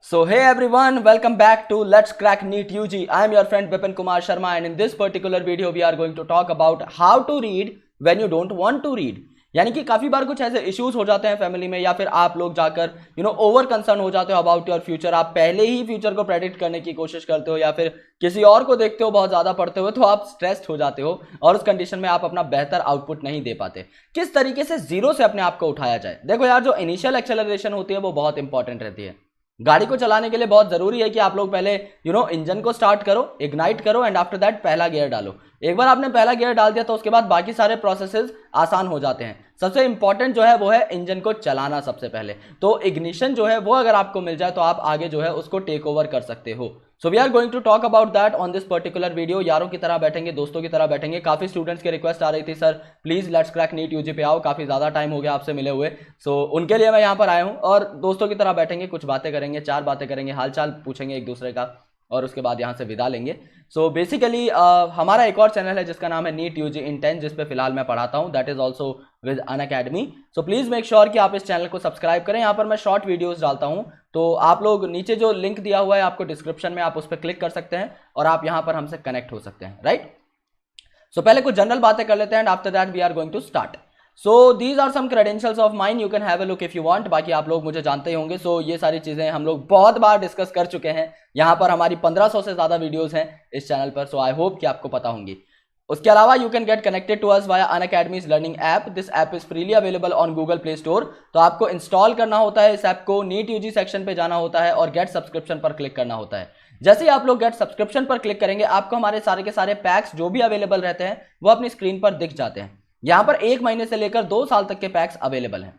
So hey everyone, welcome back to Let's Crack NEET UG. I am your friend Vipin Kumar Sharma and in this particular video we are going to talk about how to read when you don't want to read. यानी कि काफ़ी बार कुछ ऐसे issues हो जाते हैं family में या फिर आप लोग जाकर ओवर कंसर्न हो जाते हो अबाउट योर फ्यूचर। आप पहले ही फ्यूचर को प्रेडिक्ट करने की कोशिश करते हो या फिर किसी और को देखते हो बहुत ज़्यादा पढ़ते हो तो आप स्ट्रेस्ड हो जाते हो और उस कंडीशन में आप अपना बेहतर आउटपुट नहीं दे पाते। किस तरीके से जीरो से अपने आप को उठाया जाए? देखो यार, जो इनिशियल एक्सेलरेशन होती है वो बहुत इंपॉर्टेंट रहती है। गाड़ी को चलाने के लिए बहुत जरूरी है कि आप लोग पहले इंजन को स्टार्ट करो, इग्नाइट करो एंड आफ्टर दैट पहला गियर डालो। एक बार आपने पहला गियर डाल दिया तो उसके बाद बाकी सारे प्रोसेसेस आसान हो जाते हैं। सबसे इंपॉर्टेंट जो है वो है इंजन को चलाना सबसे पहले। तो इग्निशन जो है वो अगर आपको मिल जाए तो आप आगे जो है उसको टेक ओवर कर सकते हो। So we are going to talk about that on this particular video. यारों की तरह बैठेंगे, दोस्तों की तरह बैठेंगे। काफी स्टूडेंट्स की रिक्वेस्ट आ रही थी, sir please let's crack NEET UG पे आओ, काफी ज्यादा टाइम हो गया आपसे मिले हुए। सो उनके लिए मैं यहाँ पर आया हूँ और दोस्तों की तरह बैठेंगे, कुछ बातें करेंगे, चार बातें करेंगे, हालचाल पूछेंगे एक दूसरे का और उसके बाद यहाँ से विदा लेंगे। सो बेसिकली हमारा एक और चैनल है जिसका नाम है नीट यूजी इन 10, जिस पे फिलहाल मैं पढ़ाता हूँ। That is also with Unacademy. So please make sure कि आप इस चैनल को सब्सक्राइब करें। यहाँ पर मैं शॉर्ट वीडियोस डालता हूँ, तो आप लोग नीचे जो लिंक दिया हुआ है आपको डिस्क्रिप्शन में, आप उस पर क्लिक कर सकते हैं और आप यहाँ पर हमसे कनेक्ट हो सकते हैं, राइट। सो पहले कुछ जनरल बातें कर लेते हैं and after that we are going to start. So these are some credentials of mine, you can have a look if you want. बाकी आप लोग मुझे जानते ही होंगे। सो ये सारी चीजें हम लोग बहुत बार डिस्कस कर चुके हैं। यहाँ पर हमारी 1500 से ज्यादा वीडियोस हैं इस चैनल पर। सो आई होप कि आपको पता होंगी। उसके अलावा you can get connected to us via Unacademy's learning app. This app is freely available on Google Play Store. तो आपको इंस्टॉल करना होता है इस ऐप को, नीट यूजी सेक्शन पे जाना होता है और गेट सब्सक्रिप्शन पर क्लिक करना होता है। जैसे ही आप लोग गेट सब्सक्रिप्शन पर क्लिक करेंगे आपको हमारे सारे के सारे पैक्स जो भी अवेलेबल रहते हैं वो अपनी स्क्रीन पर दिख जाते हैं। यहां पर 1 महीने से लेकर 2 साल तक के पैक्स अवेलेबल हैं,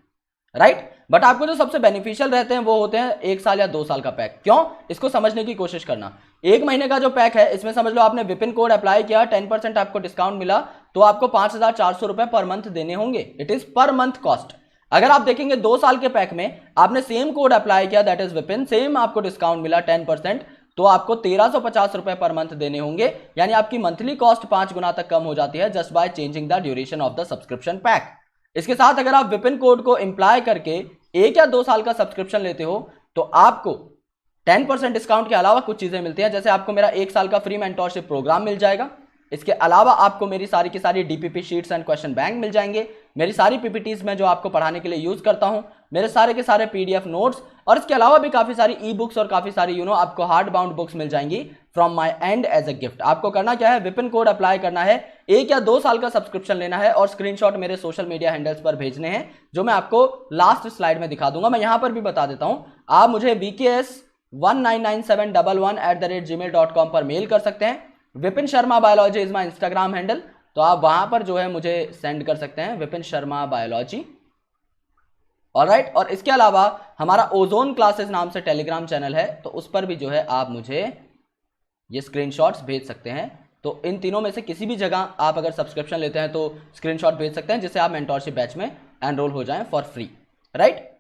राइट। बट आपको जो सबसे बेनिफिशियल रहते हैं वो होते हैं 1 साल या 2 साल का पैक। क्यों? इसको समझने की कोशिश करना। 1 महीने का जो पैक है इसमें समझ लो आपने विपिन कोड अप्लाई किया, 10% आपको डिस्काउंट मिला, तो आपको 5400 रुपए पर मंथ देने होंगे। It is per month cost. अगर आप देखेंगे 2 साल के पैक में आपने सेम कोड अप्लाई किया, दैट इज विपिन, सेम आपको डिस्काउंट मिला 10%, तो आपको 1350 रुपए पर मंथ देने होंगे। यानी आपकी मंथली कॉस्ट 5 गुना तक कम हो जाती है just by changing the duration of the subscription pack. इसके साथ अगर आप विपिन कोड को इंप्लाई करके 1 या 2 साल का सब्सक्रिप्शन लेते हो तो आपको 10% डिस्काउंट के अलावा कुछ चीजें मिलती हैं। जैसे आपको मेरा 1 साल का फ्री मेंटोरशिप प्रोग्राम मिल जाएगा। इसके अलावा आपको मेरी सारी की सारी DPP sheets and question bank मिल जाएंगे। मेरी सारी पीपीटीज में जो आपको पढ़ाने के लिए यूज करता हूं, मेरे सारे के सारे पीडीएफ नोट्स, और इसके अलावा भी काफी सारी ई बुक्स और काफी सारी आपको हार्ड बाउंड बुक्स मिल जाएंगी from my end as a gift. आपको करना क्या है, विपिन कोड अप्लाई करना है, 1 या 2 साल का सब्सक्रिप्शन लेना है और स्क्रीनशॉट मेरे सोशल मीडिया हैंडल्स पर भेजने हैं जो मैं आपको लास्ट स्लाइड में दिखा दूंगा। मैं यहां पर भी बता देता हूं, आप मुझे vks199711@gmail.com पर मेल कर सकते हैं। Vipin Sharma biology is my Instagram handle, तो आप वहां पर जो है मुझे सेंड कर सकते हैं, विपिन शर्मा बायोलॉजी। ऑलराइट। और इसके अलावा हमारा ओजोन क्लासेस नाम से टेलीग्राम चैनल है, तो उस पर भी जो है आप मुझे ये स्क्रीनशॉट्स भेज सकते हैं। तो इन तीनों में से किसी भी जगह आप अगर सब्सक्रिप्शन लेते हैं तो स्क्रीनशॉट भेज सकते हैं जिससे आप मेंटोरशिप बैच में एनरोल हो जाएं फॉर फ्री, राइट।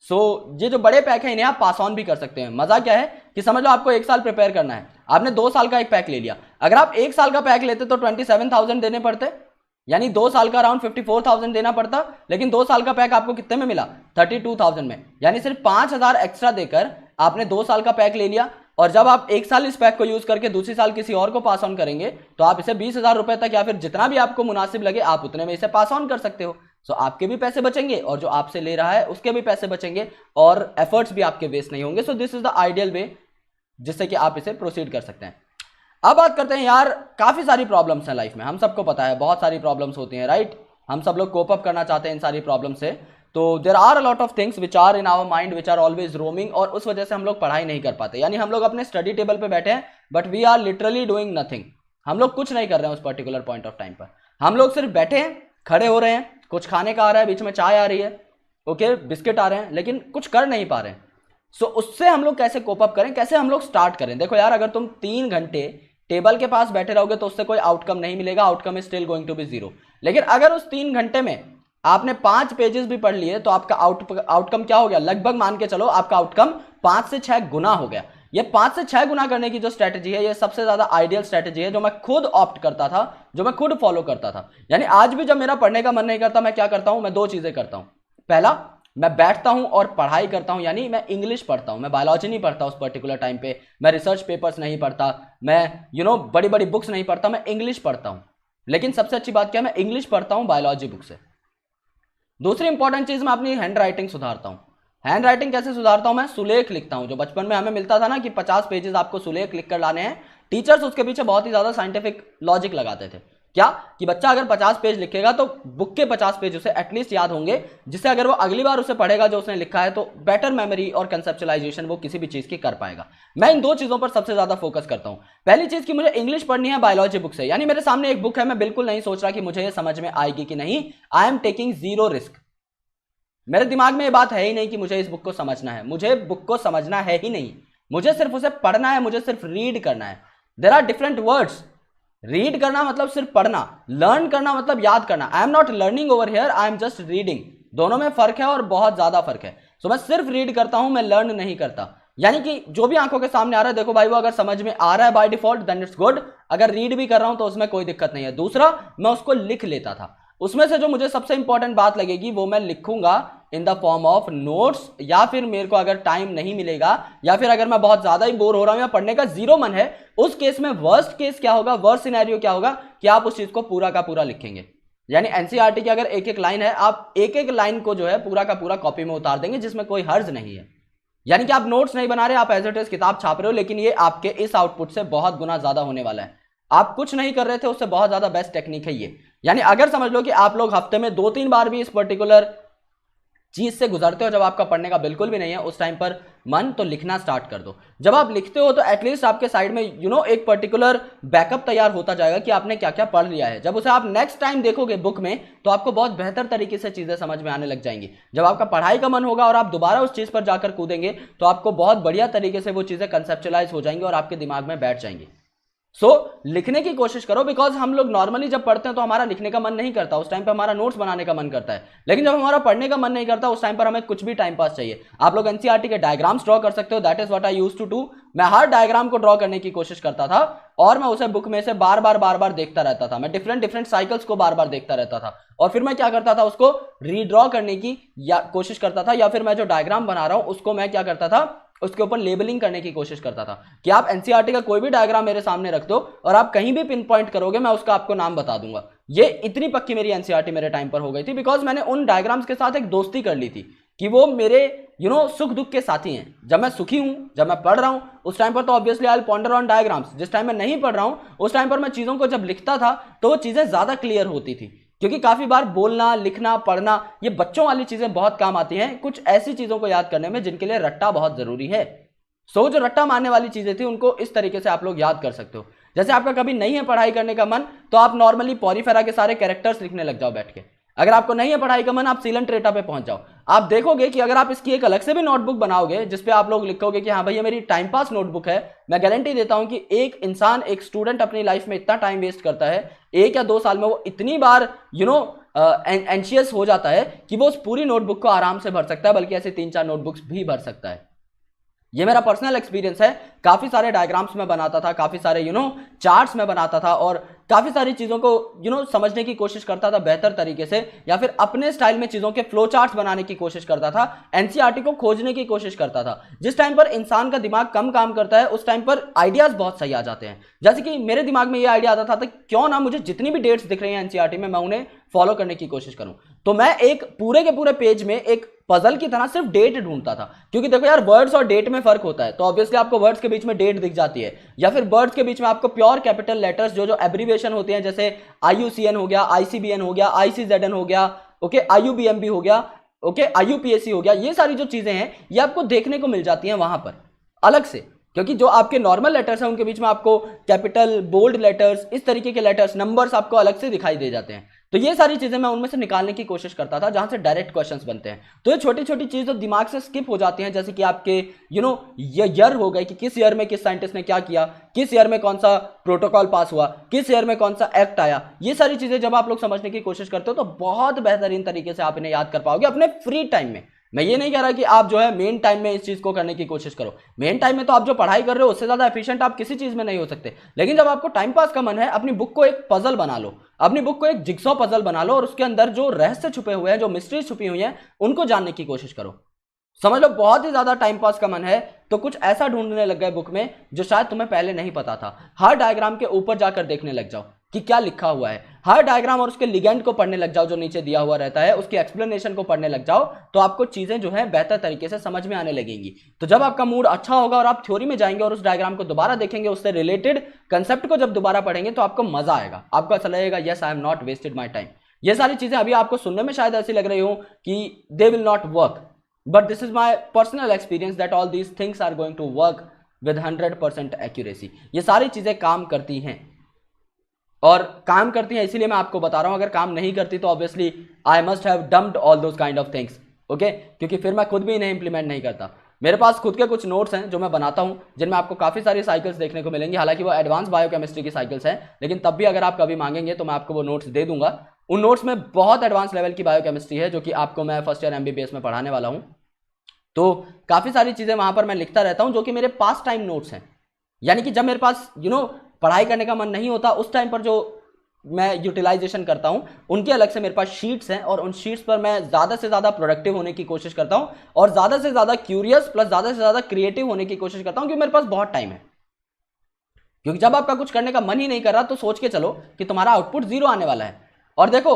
सो ये जो बड़े पैक है इन्हें आप पास ऑन भी कर सकते हैं। मजा क्या है कि समझ लो आपको 1 साल प्रिपेयर करना है, आपने 2 साल का एक पैक ले लिया। अगर आप 1 साल का पैक लेते तो 27,000 देने पड़ते, यानी 2 साल का अराउंड 54,000 देना पड़ता। लेकिन 2 साल का पैक आपको कितने में मिला? 32,000 में। यानी सिर्फ 5,000 एक्स्ट्रा देकर आपने 2 साल का पैक ले लिया। और जब आप 1 साल इस पैक को यूज करके दूसरी साल किसी और को पास ऑन करेंगे तो आप इसे 20,000 रुपए तक या फिर जितना भी आपको मुनासिब लगे आप उतने में इसे पास ऑन कर सकते हो। सो आपके भी पैसे बचेंगे और जो आपसे ले रहा है उसके भी पैसे बचेंगे और एफर्ट्स भी आपके वेस्ट नहीं होंगे। So this is the ideal way जिससे कि आप इसे प्रोसीड कर सकते हैं। अब बात करते हैं यार, काफी सारी प्रॉब्लम्स हैं लाइफ में, हम सबको पता है बहुत सारी प्रॉब्लम्स होती हैं, राइट। हम सब लोग कोप अप करना चाहते हैं इन सारी प्रॉब्लम से। तो there are a lot of things which are in our mind which are always roaming, और उस वजह से हम लोग पढ़ाई नहीं कर पाते। यानी हम लोग अपने स्टडी टेबल पे बैठे हैं but we are literally doing nothing. हम लोग कुछ नहीं कर रहे हैं उस पर्टिकुलर पॉइंट ऑफ टाइम पर। हम लोग सिर्फ बैठे हैं, खड़े हो रहे हैं, कुछ खाने का आ रहा है, बीच में चाय आ रही है, ओके, बिस्किट आ रहे हैं, लेकिन कुछ कर नहीं पा रहे हैं। सो उससे हम लोग कैसे कोप अप करें, कैसे हम लोग स्टार्ट करें? देखो यार, अगर तुम 3 घंटे टेबल के पास बैठे रहोगे तो उससे कोई आउटकम नहीं मिलेगा, outcome is still going to be 0। लेकिन अगर उस 3 घंटे में आपने 5 पेजेस भी पढ़ लिए तो आपका आउटकम क्या हो गया? लगभग मान के चलो आपका आउटकम 5 से 6 गुना हो गया। ये 5 से 6 गुना करने की जो स्ट्रेटेजी है ये सबसे ज्यादा आइडियल स्ट्रेटेजी है जो मैं खुद ऑप्ट करता था, जो मैं खुद फॉलो करता था। यानी आज भी जब मेरा पढ़ने का मन नहीं करता मैं क्या करता हूं? मैं 2 चीजें करता हूं। पहला, मैं बैठता हूं और पढ़ाई करता हूं, यानी मैं इंग्लिश पढ़ता हूं, मैं बायोलॉजी नहीं पढ़ता उस पर्टिकुलर टाइम पे, मैं रिसर्च पेपर्स नहीं पढ़ता, मैं बड़ी बड़ी बुक्स नहीं पढ़ता, मैं इंग्लिश पढ़ता हूं। लेकिन सबसे अच्छी बात क्या, मैं इंग्लिश पढ़ता हूं बायोलॉजी बुक से। दूसरी इंपॉर्टेंट चीज, मैं अपनी हैंड राइटिंग सुधारता हूं। हैंड राइटिंग कैसे सुधारता हूं, मैं सुलेख लिखता हूं। जो बचपन में हमें मिलता था ना कि 50 पेजेस आपको सुलेख लिख कर लाने हैं, टीचर्स उसके पीछे बहुत ही ज्यादा साइंटिफिक लॉजिक लगाते थे। क्या कि बच्चा अगर 50 पेज लिखेगा तो बुक के 50 पेज उसे एटलीस्ट याद होंगे, जिससे अगर वो अगली बार उसे पढ़ेगा जो उसने लिखा है तो बेटर मेमोरी और कंसेप्चुलाइजेशन वो किसी भी चीज की कर पाएगा। मैं इन दो चीजों पर सबसे ज्यादा फोकस करता हूं। पहली चीज कि मुझे इंग्लिश पढ़नी है बायोलॉजी बुक से, यानी मेरे सामने एक बुक है, मैं बिल्कुल नहीं सोच रहा कि मुझे ये समझ में आएगी कि नहीं, I am taking zero risk. मेरे दिमाग में ये बात है ही नहीं कि मुझे इस बुक को समझना है, मुझे बुक को समझना है ही नहीं, मुझे सिर्फ उसे पढ़ना है, मुझे सिर्फ रीड करना है। There are different words. Read करना मतलब सिर्फ पढ़ना, लर्न करना मतलब याद करना। I am not learning over here, I am just reading. दोनों में फर्क है और बहुत ज्यादा फर्क है। सो मैं सिर्फ रीड करता हूं, मैं लर्न नहीं करता। यानी कि जो भी आंखों के सामने आ रहा है, देखो भाई वो अगर समझ में आ रहा है by default then it's good, अगर रीड भी कर रहा हूं तो उसमें कोई दिक्कत नहीं है। दूसरा, मैं उसको लिख लेता था। उसमें से जो मुझे सबसे इंपॉर्टेंट बात लगेगी वो मैं लिखूंगा in the form of notes, या फिर मेरे को अगर टाइम नहीं मिलेगा, या फिर अगर मैं बहुत ज्यादा ही बोर हो रहा हूं या पढ़ने का जीरो मन है, उस केस में वर्स्ट केस क्या होगा, वर्स्ट सिनेरियो क्या होगा कि आप उस चीज को पूरा का पूरा लिखेंगे। यानी एनसीईआरटी की अगर एक एक लाइन है, आप एक एक लाइन को जो है पूरा का पूरा कॉपी में उतार देंगे, जिसमें कोई हर्ज नहीं है। यानी कि आप नोट्स नहीं बना रहे, आप एज इट इज किताब छाप रहे हो, लेकिन ये आपके इस आउटपुट से बहुत गुना ज्यादा होने वाला है। आप कुछ नहीं कर रहे थे, उससे बहुत ज्यादा बेस्ट टेक्निक है ये। यानी अगर समझ लो कि आप लोग हफ्ते में 2-3 बार भी इस पर्टिकुलर चीज से गुजरते हो जब आपका पढ़ने का बिल्कुल भी नहीं है, उस टाइम पर मन तो लिखना स्टार्ट कर दो। जब आप लिखते हो तो एटलीस्ट आपके साइड में एक पर्टिकुलर बैकअप तैयार होता जाएगा कि आपने क्या क्या पढ़ लिया है। जब उसे आप नेक्स्ट टाइम देखोगे बुक में तो आपको बहुत बेहतर तरीके से चीजें समझ में आने लग जाएंगी। जब आपका पढ़ाई का मन होगा और आप दोबारा उस चीज पर जाकर कूदेंगे तो आपको बहुत बढ़िया तरीके से वो चीजें कंसेप्चुलाइज हो जाएंगी और आपके दिमाग में बैठ जाएंगी। लिखने की कोशिश करो, बिकॉज हम लोग नॉर्मली जब पढ़ते हैं तो हमारा लिखने का मन नहीं करता, उस टाइम पे हमारा नोट्स बनाने का मन करता है। लेकिन जब हमारा पढ़ने का मन नहीं करता उस टाइम पर हमें कुछ भी टाइम पास चाहिए। आप लोग एनसीईआरटी के डायग्राम्स ड्रॉ कर सकते हो, that is what I used to do. मैं हर डायग्राम को ड्रॉ करने की कोशिश करता था और मैं उसे बुक में से बार बार देखता रहता था। मैं डिफरेंट साइकिल्स को बार बार देखता रहता था और फिर मैं क्या करता था, उसको रीड्रॉ करने की कोशिश करता था, या फिर मैं जो डायग्राम बना रहा हूं उसको मैं क्या करता था, उसके ऊपर लेबलिंग करने की कोशिश करता था कि आप एनसीईआरटी का कोई भी डायग्राम मेरे सामने रख दो और आप कहीं भी पिन पॉइंट करोगे मैं उसका आपको नाम बता दूंगा। ये इतनी पक्की मेरी एनसीईआरटी मेरे टाइम पर हो गई थी, बिकॉज मैंने उन डायग्राम्स के साथ एक दोस्ती कर ली थी कि वो मेरे सुख दुख के साथी हैं। जब मैं सुखी हूं, जब मैं पढ़ रहा हूं, उस टाइम पर तो obviously I will ponder on diagrams. जिस टाइम मैं नहीं पढ़ रहा हूं उस टाइम पर मैं चीजों को जब लिखता था तो वो चीजें ज्यादा क्लियर होती थी, क्योंकि काफी बार बोलना, लिखना, पढ़ना ये बच्चों वाली चीजें बहुत काम आती हैं कुछ ऐसी चीजों को याद करने में जिनके लिए रट्टा बहुत जरूरी है। जो रट्टा मारने वाली चीजें थी उनको इस तरीके से आप लोग याद कर सकते हो। जैसे आपका कभी नहीं है पढ़ाई करने का मन तो आप नॉर्मली पॉरीफेरा के सारे कैरेक्टर्स लिखने लग जाओ बैठ के। अगर आपको नहीं है पढ़ाई का मन, आप सीलन ट्रेटा पे पहुंच जाओ। आप देखोगे कि अगर आप इसकी एक अलग से भी नोटबुक बनाओगे जिसपे आप लोग लिखोगे कि हाँ भाई ये मेरी टाइम पास नोटबुक है, मैं गारंटी देता हूं कि एक इंसान, एक स्टूडेंट अपनी लाइफ में इतना टाइम वेस्ट करता है 1 या 2 साल में, वो इतनी बार एंशियस हो जाता है कि वो उस पूरी नोटबुक को आराम से भर सकता है, बल्कि ऐसे 3-4 नोटबुक्स भी भर सकता है। ये मेरा पर्सनल एक्सपीरियंस है। काफी सारे डायग्राम्स में बनाता था, काफी सारे चार्ट्स में बनाता था और काफी सारी चीजों को समझने की कोशिश करता था बेहतर तरीके से, या फिर अपने स्टाइल में चीजों के फ्लो चार्ट्स बनाने की कोशिश करता था, एनसीईआरटी को खोजने की कोशिश करता था। जिस टाइम पर इंसान का दिमाग कम काम करता है उस टाइम पर आइडियाज बहुत सही आ जाते हैं। जैसे कि मेरे दिमाग में ये आइडिया आता था तो क्यों ना मुझे जितनी भी डेट्स दिख रही हैं एनसीईआरटी में मैं उन्हें फॉलो करने की कोशिश करूं। तो मैं एक पूरे के पूरे पेज में एक पजल की तरह सिर्फ डेट ढूंढता था, क्योंकि देखो यार वर्ड्स और डेट में फर्क होता है। तो ऑब्वियसली आपको वर्ड्स के बीच में डेट दिख जाती है, या फिर वर्ड्स के बीच में आपको प्योर कैपिटल लेटर्स जो एब्रीविएशन होती हैं, जैसे IUCN हो गया, ICBN हो गया, ICZN हो गया, ओके, IUBMB हो गया, ओके, IUPAC हो गया, ये सारी जो चीजें हैं ये आपको देखने को मिल जाती हैं वहां पर अलग से। क्योंकि जो आपके नॉर्मल लेटर्स हैं उनके बीच में आपको कैपिटल, बोल्ड लेटर्स, इस तरीके के लेटर्स, नंबर्स आपको अलग से दिखाई दे जाते हैं। तो ये सारी चीजें मैं उनमें से निकालने की कोशिश करता था जहां से डायरेक्ट क्वेश्चंस बनते हैं। तो ये छोटी छोटी चीज तो दिमाग से स्किप हो जाती हैं, जैसे कि आपके ये ईयर हो गए कि किस ईयर में किस साइंटिस्ट ने क्या किया, किस ईयर में कौन सा प्रोटोकॉल पास हुआ, किस ईयर में कौन सा एक्ट आया। ये सारी चीजें जब आप लोग समझने की कोशिश करते हो तो बहुत बेहतरीन तरीके से आप इन्हें याद कर पाओगे अपने फ्री टाइम में। मैं ये नहीं कह रहा कि आप जो है मेन टाइम में इस चीज को करने की कोशिश करो। मेन टाइम में तो आप जो पढ़ाई कर रहे हो उससे ज्यादा एफिशिएंट आप किसी चीज में नहीं हो सकते। लेकिन जब आपको टाइम पास का मन है, अपनी बुक को एक पजल बना लो, अपनी बुक को एक जिक्सॉ पजल बना लो और उसके अंदर जो रहस्य छुपे हुए हैं, जो मिस्ट्रीज छुपी हुई हैं, उनको जानने की कोशिश करो। समझ लो बहुत ही ज्यादा टाइम पास का मन है तो कुछ ऐसा ढूंढने लग गए बुक में जो शायद तुम्हें पहले नहीं पता था। हर डायग्राम के ऊपर जाकर देखने लग जाओ कि क्या लिखा हुआ है। हर डायग्राम और उसके लिगेंड को पढ़ने लग जाओ जो नीचे दिया हुआ रहता है, उसकी एक्सप्लेनेशन को पढ़ने लग जाओ, तो आपको चीजें जो है बेहतर तरीके से समझ में आने लगेंगी। तो जब आपका मूड अच्छा होगा और आप थ्योरी में जाएंगे और उस डायग्राम को दोबारा देखेंगे, उससे रिलेटेड कंसेप्ट को जब दोबारा पढ़ेंगे तो आपको मजा आएगा, आपको ऐसा लगेगा yes I am not wasted my time. ये सारी चीजें अभी आपको सुनने में शायद ऐसी लग रही हो कि they will not work, but this is my personal experience that all these things are going to work with 100% accuracy। ये सारी चीजें काम करती हैं और काम करती हैं इसीलिए मैं आपको बता रहा हूं। अगर काम नहीं करती तो obviously I must have dumped all those kind of things, okay, क्योंकि फिर मैं खुद भी इन्हें इंप्लीमेंट नहीं करता। मेरे पास खुद के कुछ नोट्स हैं जो मैं बनाता हूं, जिनमें आपको काफ़ी सारी साइकिल्स देखने को मिलेंगी। हालांकि वो एडवांस बायोकेमिस्ट्री की साइकिल्स हैं, लेकिन तब भी अगर आप कभी मांगेंगे तो मैं आपको वो नोट्स दे दूंगा। उन नोट्स में बहुत एडवांस लेवल की बायोकेमिस्ट्री है जो कि आपको मैं फर्स्ट ईयर MBBS में पढ़ाने वाला हूँ। तो काफ़ी सारी चीज़ें वहाँ पर मैं लिखता रहता हूँ जो कि मेरे पास टाइम नोट्स हैं। यानी कि जब मेरे पास पढ़ाई करने का मन नहीं होता उस टाइम पर जो मैं यूटिलाइजेशन करता हूँ, उनके अलग से मेरे पास शीट्स हैं और उन शीट्स पर मैं ज़्यादा से ज़्यादा प्रोडक्टिव होने की कोशिश करता हूँ और ज़्यादा से ज़्यादा क्यूरियस प्लस ज़्यादा से ज़्यादा क्रिएटिव होने की कोशिश करता हूँ, क्योंकि मेरे पास बहुत टाइम है। क्योंकि जब आपका कुछ करने का मन ही नहीं कर रहा तो सोच के चलो कि तुम्हारा आउटपुट 0 आने वाला है। और देखो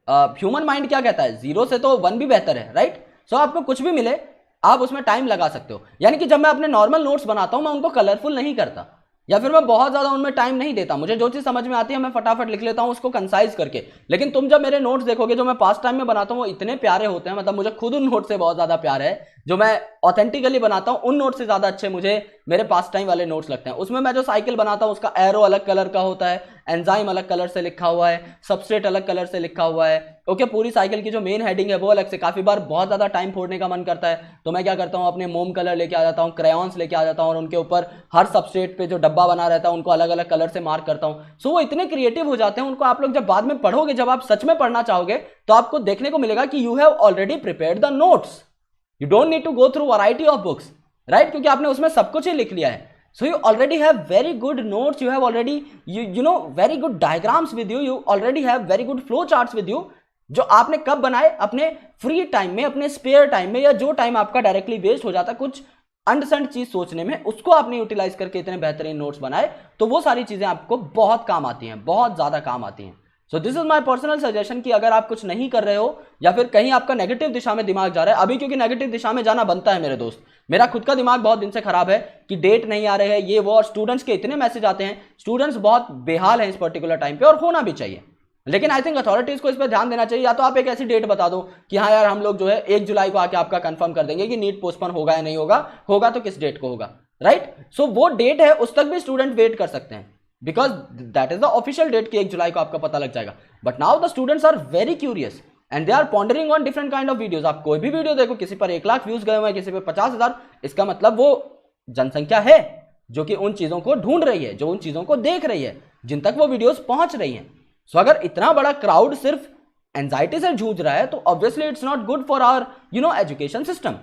ह्यूमन माइंड क्या कहता है, 0 से तो 1 भी बेहतर है, राइट। सो आपको कुछ भी मिले आप उसमें टाइम लगा सकते हो। यानी कि जब मैं अपने नॉर्मल नोट्स बनाता हूं मैं उनको कलरफुल नहीं करता या फिर मैं बहुत ज्यादा उनमें टाइम नहीं देता। मुझे जो चीज समझ में आती है मैं फटाफट लिख लेता हूं उसको कंसाइज करके। लेकिन तुम जब मेरे नोट्स देखोगे जो मैं पास टाइम में बनाता हूं वो इतने प्यारे होते हैं, मतलब मुझे खुद उन नोट्स से बहुत ज्यादा प्यार है। जो मैं ऑथेंटिकली बनाता हूं उन नोट्स से ज्यादा अच्छे मुझे मेरे पास टाइम वाले नोट्स लगते हैं। उसमें मैं जो साइकिल बनाता हूं उसका एरो अलग कलर का होता है, एंजाइम अलग कलर से लिखा हुआ है, सबस्ट्रेट अलग कलर से लिखा हुआ है, ओके। पूरी साइकिल की जो मेन हेडिंग है वो अलग से। काफी बार बहुत ज्यादा टाइम फोड़ने का मन करता है तो मैं क्या करता हूँ, अपने मोम कलर लेके आ जाता हूँ, क्रेयॉन्स लेके आ जाता हूँ और उनके ऊपर हर सबस्ट्रेट पे जो डब्बा बना रहता है उनको अलग अलग कलर से मार्क करता हूँ। सो वो इतने क्रिएटिव हो जाते हैं, उनको आप लोग जब बाद में पढ़ोगे, जब आप सच में पढ़ना चाहोगे तो आपको देखने को मिलेगा कि you have already prepared the notes, you don't need to go through variety of books, right, क्योंकि आपने उसमें सब कुछ ही लिख लिया है। So you already have very good notes, you have already you know very good diagrams with you, you already have very good flow charts with you, जो आपने कब बनाए, अपने फ्री टाइम में, अपने स्पेयर टाइम में, या जो टाइम आपका डायरेक्टली वेस्ट हो जाता है कुछ अनसेंट चीज सोचने में, उसको आपने यूटिलाइज करके इतने बेहतरीन नोट्स बनाए। तो वो सारी चीजें आपको बहुत काम आती हैं, बहुत ज्यादा काम आती हैं। So this is my personal suggestion कि अगर आप कुछ नहीं कर रहे हो या फिर कहीं आपका नेगेटिव दिशा में दिमाग जा रहा है अभी, क्योंकि नेगेटिव दिशा में जाना बनता है मेरे दोस्त। मेरा खुद का दिमाग बहुत दिन से खराब है कि डेट नहीं आ रहे हैं ये वो, और स्टूडेंट्स के इतने मैसेज आते हैं, स्टूडेंट्स बहुत बेहाल हैं इस पर्टिकुलर टाइम पे, और होना भी चाहिए। लेकिन आई थिंक अथॉरिटीज को इस पर ध्यान देना चाहिए। या तो आप एक ऐसी डेट बता दो कि हाँ यार हम लोग जो है 1 जुलाई को आके आपका कंफर्म कर देंगे कि नीट पोस्टपोन होगा या नहीं होगा, होगा तो किस डेट को होगा, राइट। सो वो डेट है, उस तक भी स्टूडेंट वेट कर सकते हैं because that is the official date कि 1 जुलाई को आपका पता लग जाएगा। But now the students are very curious and they are pondering on different kind of videos. आप कोई भी वीडियो देखो, किसी पर 1 लाख व्यूज गए हुए हैं, किसी पर 50,000, इसका मतलब वो जनसंख्या है जो कि उन चीजों को ढूंढ रही है, जो उन चीजों को देख रही है, जिन तक वो वीडियोस पहुंच रही हैं। सो अगर इतना बड़ा क्राउड सिर्फ एंजाइटी से जूझ रहा है तो obviously it's not good for our education system.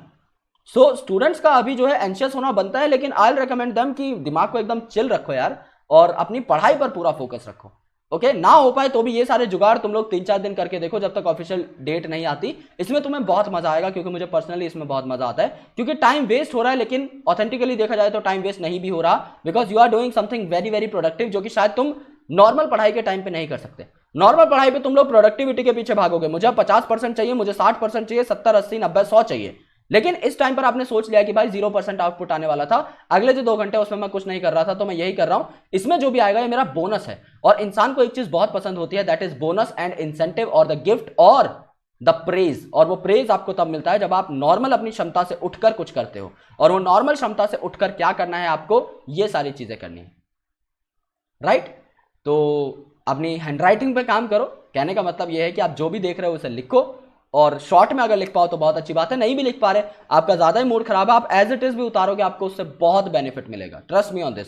So students का अभी जो है एंशियस होना बनता है, लेकिन आई विल रिकमेंड देम कि दिमाग को एकदम चिल रखो यार और अपनी पढ़ाई पर पूरा फोकस रखो, ओके। ना हो पाए तो भी ये सारे जुगाड़ तुम लोग 3-4 दिन करके देखो जब तक ऑफिशियल डेट नहीं आती। इसमें तुम्हें बहुत मजा आएगा, क्योंकि मुझे पर्सनली इसमें बहुत मजा आता है, क्योंकि टाइम वेस्ट हो रहा है लेकिन ऑथेंटिकली देखा जाए तो टाइम वेस्ट नहीं भी हो रहा, because you are doing something very very productive, जो कि शायद तुम नॉर्मल पढ़ाई के टाइम पे नहीं कर सकते। नॉर्मल पढ़ाई पे तुम लोग प्रोडक्टिविटी के पीछे भागोगे, मुझे 50% चाहिए, मुझे 60% चाहिए, 70, 80, 90, 100 चाहिए। लेकिन इस टाइम पर आपने सोच लिया कि भाई 0% आउटपुट आने वाला था, अगले जो 2 घंटे उसमें मैं कुछ नहीं कर रहा था तो मैं यही कर रहा हूं, इसमें जो भी आएगा ये मेरा बोनस है। और इंसान को एक चीज बहुत पसंद होती है, that is bonus and incentive और द गिफ्ट और द प्रेज। और वो प्रेज आपको तब मिलता है जब आप नॉर्मल अपनी क्षमता से उठकर कुछ करते हो। और वो नॉर्मल क्षमता से उठकर क्या करना है, आपको ये सारी चीजें करनी है, राइट। तो अपनी हैंडराइटिंग पे काम करो। कहने का मतलब यह है कि आप जो भी देख रहे हो उसे लिखो, और शॉर्ट में अगर लिख पाओ तो बहुत अच्छी बात है, नहीं भी लिख पा रहे, आपका ज्यादा ही मूड खराब है, आप एज इट इज भी उतारोगे, आपको उससे बहुत बेनिफिट मिलेगा। Trust me on this,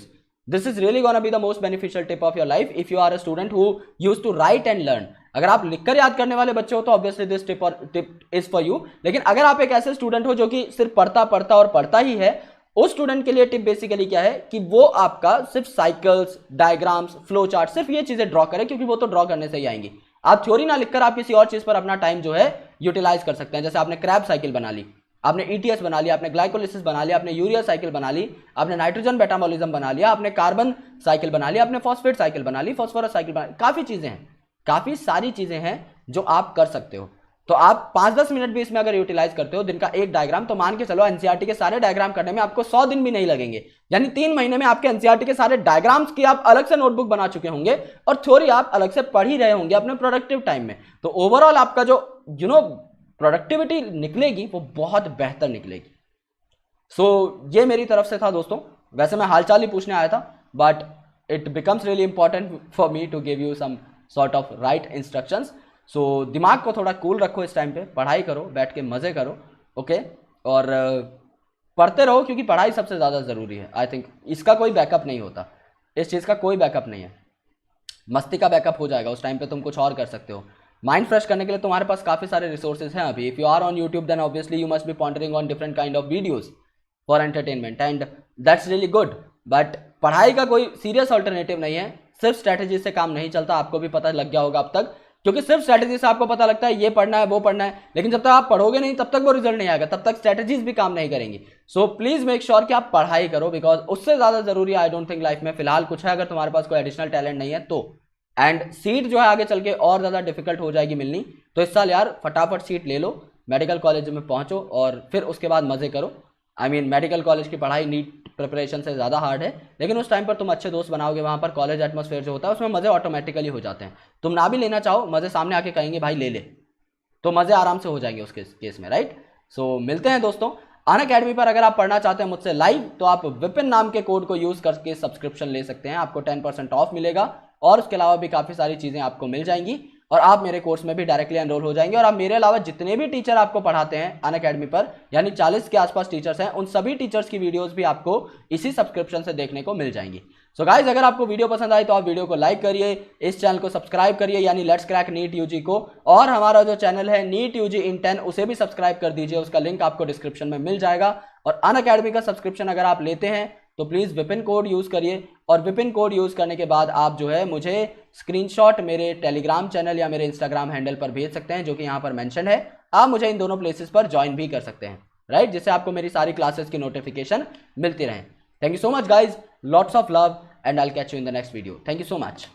this is really gonna be the most beneficial tip of your life if you are a student who used to write and learn. अगर आप लिखकर याद करने वाले बच्चे हो तो obviously this tip is for you. लेकिन अगर आप एक ऐसे स्टूडेंट हो जो कि सिर्फ पढ़ता और पढ़ता ही है, उस स्टूडेंट के लिए टिप बेसिकली क्या है कि वो आपका सिर्फ साइकिल्स, डायग्राम्स, फ्लो चार्ट, सिर्फ ये चीजें ड्रॉ करे, क्योंकि वो तो ड्रॉ करने से ही आएंगी। आप थ्योरी ना लिखकर आप किसी और चीज पर अपना टाइम जो है यूटिलाइज कर सकते हैं। जैसे आपने क्रैब साइकिल बना ली, आपने ईटीएस बना लिया, आपने ग्लाइकोलिसिस बना लिया, आपने यूरिया साइकिल बना ली, आपने नाइट्रोजन मेटाबॉलिज्म बना लिया, आपने कार्बन साइकिल बना लिया, आपने फॉस्फेट साइकिल बना ली, फॉस्फोरस साइकिल बना ली। काफी चीजें हैं, काफी सारी चीजें हैं जो आप कर सकते हो। तो आप 5-10 मिनट भी इसमें अगर यूटिलाइज करते हो दिन का एक डायग्राम, तो मान के चलो एनसीईआरटी के सारे डायग्राम करने में आपको 100 दिन भी नहीं लगेंगे। यानी 3 महीने में आपके एनसीईआरटी के सारे डायग्राम्स की आप अलग से नोटबुक बना चुके होंगे और थ्योरी आप अलग से पढ़ ही रहे होंगे अपने प्रोडक्टिव टाइम में। तो ओवरऑल आपका जो प्रोडक्टिविटी निकलेगी वो बहुत बेहतर निकलेगी। सो ये मेरी तरफ से था दोस्तों। वैसे मैं हालचाल ही पूछने आया था, but it becomes really important for me to give you some sort of right instructions. So दिमाग को थोड़ा कूल रखो इस टाइम पे, पढ़ाई करो, बैठ के मजे करो, ओके। और पढ़ते रहो, क्योंकि पढ़ाई सबसे ज़्यादा ज़रूरी है। आई थिंक इसका कोई बैकअप नहीं होता, इस चीज़ का कोई बैकअप नहीं है। मस्ती का बैकअप हो जाएगा, उस टाइम पे तुम कुछ और कर सकते हो। माइंड फ्रेश करने के लिए तुम्हारे पास काफ़ी सारे रिसोर्सेज हैं अभी। If you are on YouTube then obviously you must be pondering on different kind of videos for entertainment and that's really good. But पढ़ाई का कोई सीरियस ऑल्टरनेटिव नहीं है, सिर्फ स्ट्रैटेजी से काम नहीं चलता। आपको भी पता लग गया होगा अब तक, क्योंकि सिर्फ स्ट्रैटेजी से आपको पता लगता है ये पढ़ना है वो पढ़ना है, लेकिन जब तक आप पढ़ोगे नहीं तब तक वो रिजल्ट नहीं आएगा, तब तक स्ट्रैटेजीज भी काम नहीं करेंगी। सो प्लीज मेक श्योर कि आप पढ़ाई करो, बिकॉज उससे ज्यादा जरूरी आई डोंट थिंक लाइफ में फिलहाल कुछ है, अगर तुम्हारे पास कोई एडिशनल टैलेंट नहीं है तो। एंड सीट जो है आगे चल के और ज्यादा डिफिकल्ट हो जाएगी मिलनी, तो इस साल यार फटाफट सीट ले लो, मेडिकल कॉलेज में पहुंचो और फिर उसके बाद मजे करो। आई मीन मेडिकल कॉलेज की पढ़ाई नीट प्रिपरेशन से ज़्यादा हार्ड है, लेकिन उस टाइम पर तुम अच्छे दोस्त बनाओगे, वहाँ पर कॉलेज एटमॉस्फेयर जो होता है उसमें मज़े ऑटोमेटिकली हो जाते हैं। तुम ना भी लेना चाहो, मज़े सामने आके कहेंगे भाई ले ले, तो मज़े आराम से हो जाएंगे उसके केस में, राइट। सो मिलते हैं दोस्तों अनअकैडमी पर। अगर आप पढ़ना चाहते हैं मुझसे लाइव तो आप विपिन नाम के कोड को यूज़ करके सब्सक्रिप्शन ले सकते हैं, आपको 10% ऑफ मिलेगा और उसके अलावा भी काफ़ी सारी चीज़ें आपको मिल जाएंगी और आप मेरे कोर्स में भी डायरेक्टली एनरोल हो जाएंगे। और आप मेरे अलावा जितने भी टीचर आपको पढ़ाते हैं अनअकैडमी पर, यानी 40 के आसपास टीचर्स हैं, उन सभी टीचर्स की वीडियोस भी आपको इसी सब्सक्रिप्शन से देखने को मिल जाएंगी। सो गाइज, अगर आपको वीडियो पसंद आई तो आप वीडियो को लाइक करिए, इस चैनल को सब्सक्राइब करिए यानी लेट्स क्रैक नीट यूजी को, और हमारा जो चैनल है नीट यूजी इन 10 उसे भी सब्सक्राइब कर दीजिए, उसका लिंक आपको डिस्क्रिप्शन में मिल जाएगा। और अनअकैडमी का सब्सक्रिप्शन अगर आप लेते हैं तो प्लीज़ विपिन कोड यूज़ करिए, और विपिन कोड यूज़ करने के बाद आप जो है मुझे स्क्रीनशॉट मेरे टेलीग्राम चैनल या मेरे इंस्टाग्राम हैंडल पर भेज सकते हैं, जो कि यहाँ पर मेंशन है। आप मुझे इन दोनों प्लेसेस पर ज्वाइन भी कर सकते हैं, राइट, जिससे आपको मेरी सारी क्लासेस की नोटिफिकेशन मिलती रहे। Thank you so much guys, lots of love and I will catch you in the next video. Thank you so much.